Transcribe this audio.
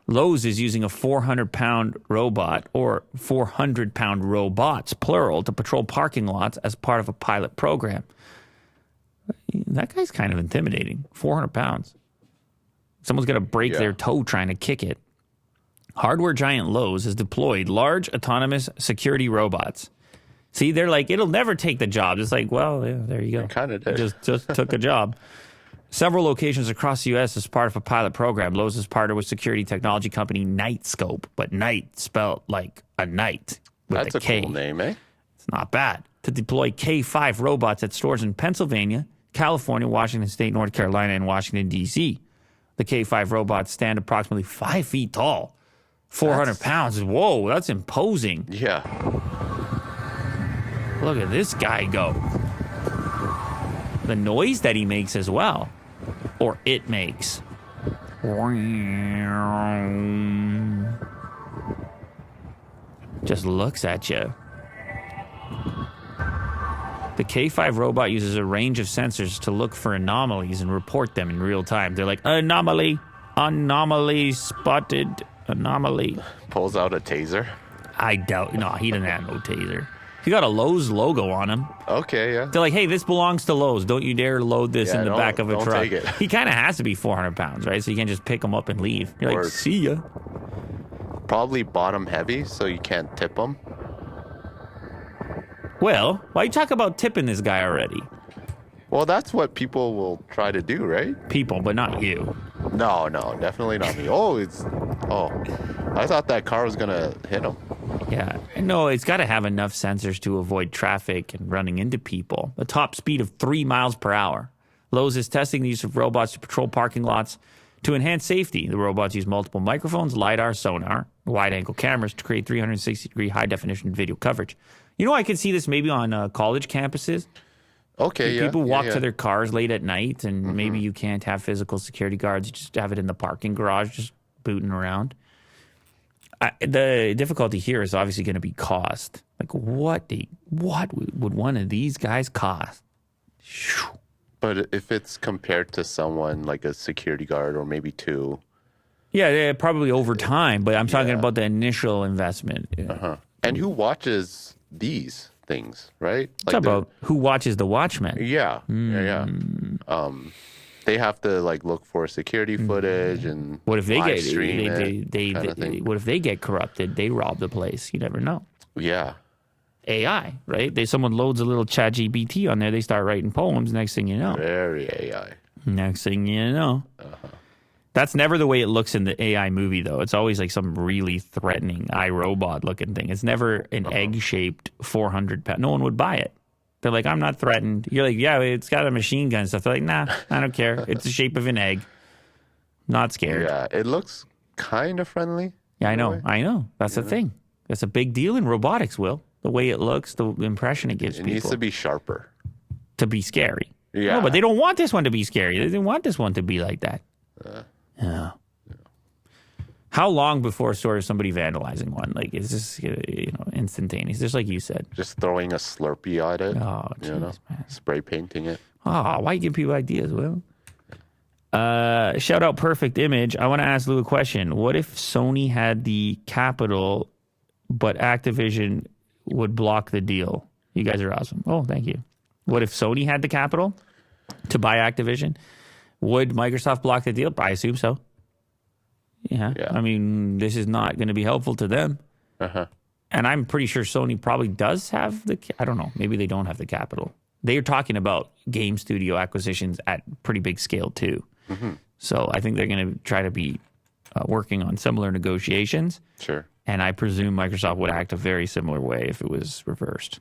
Lowe's is using a 400-pound robot or 400-pound robots, plural, to patrol parking lots as part of a pilot program. That guy's kind of intimidating. 400 pounds. Someone's going to break their toe trying to kick it. Hardware giant Lowe's has deployed large autonomous security robots. See, they're like, it'll never take the job. It's like, well, yeah, there you go. It kind of did. Just took a job. Several locations across the U.S. as part of a pilot program. Lowe's is partnered with security technology company Nightscope, but night spelled like a night with That's a K. Cool name, eh? It's not bad. To deploy K5 robots at stores in Pennsylvania, California, Washington State, North Carolina, and Washington, D.C. The K5 robots stand approximately 5 feet tall. 400 pounds. Whoa, that's imposing. Yeah. Look at this guy go. The noise that he makes as well. Or it makes. Just looks at you. The K5 robot uses a range of sensors to look for anomalies and report them in real time. They're like, anomaly spotted, anomaly. Pulls out a taser. I doubt. No, he doesn't have no taser. He got a Lowe's logo on him. Okay, yeah. They're like, hey, this belongs to Lowe's. Don't you dare load this in the back of a don't truck. take it. He kind of has to be 400 pounds, right? So you can't just pick him up and leave. You're like, see ya. Probably bottom heavy, so you can't tip them. Well, why you talk about tipping this guy already? Well, that's what people will try to do, right? People, but not you. No, definitely not me. I thought that car was going to hit him. Yeah. No, it's got to have enough sensors to avoid traffic and running into people. A top speed of 3 miles per hour. Lowe's is testing the use of robots to patrol parking lots to enhance safety. The robots use multiple microphones, LiDAR, sonar, wide-angle cameras to create 360-degree high-definition video coverage. You know, I could see this maybe on college campuses. Okay, People walk to their cars late at night, and maybe you can't have physical security guards. You just have it in the parking garage, just booting around. The difficulty here is obviously going to be cost. Like, what would one of these guys cost? But if it's compared to someone like a security guard or maybe two. Yeah, probably over time, but I'm talking about the initial investment. Uh-huh. And who watches these things, right? Like about who watches The Watchmen. Yeah. They have to like look for security footage and what if they live get stream what if they get corrupted? They rob the place. You never know. Yeah. AI, right? Someone loads a little ChatGPT on there. They start writing poems. Next thing you know, very AI. Next thing you know, that's never the way it looks in the AI movie, though. It's always like some really threatening iRobot looking thing. It's never an egg-shaped 400-pound. No one would buy it. They're like, I'm not threatened. You're like, yeah, it's got a machine gun and stuff. They're like, nah, I don't care. It's the shape of an egg. Not scared. Yeah, it looks kind of friendly. Yeah, I know. That's the thing. That's a big deal in robotics, Will. The way it looks, the impression it gives people. It needs to be sharper. To be scary. Yeah. No, but they don't want this one to be scary. They didn't want this one to be like that. Yeah. How long before sort of somebody vandalizing one? Like, is this instantaneous? Just like you said. Just throwing a Slurpee at it. Oh, jeez, man. Spray painting it. Oh, why you give people ideas, Will? Shout out Perfect Image. I want to ask Lou a question. What if Sony had the capital, but Activision would block the deal? You guys are awesome. Oh, thank you. What if Sony had the capital to buy Activision? Would Microsoft block the deal? I assume so. Yeah. I mean, this is not going to be helpful to them. And I'm pretty sure Sony probably does have I don't know. Maybe they don't have the capital. They are talking about game studio acquisitions at pretty big scale too. So I think they're going to try to be working on similar negotiations. Sure. And I presume Microsoft would act a very similar way if it was reversed.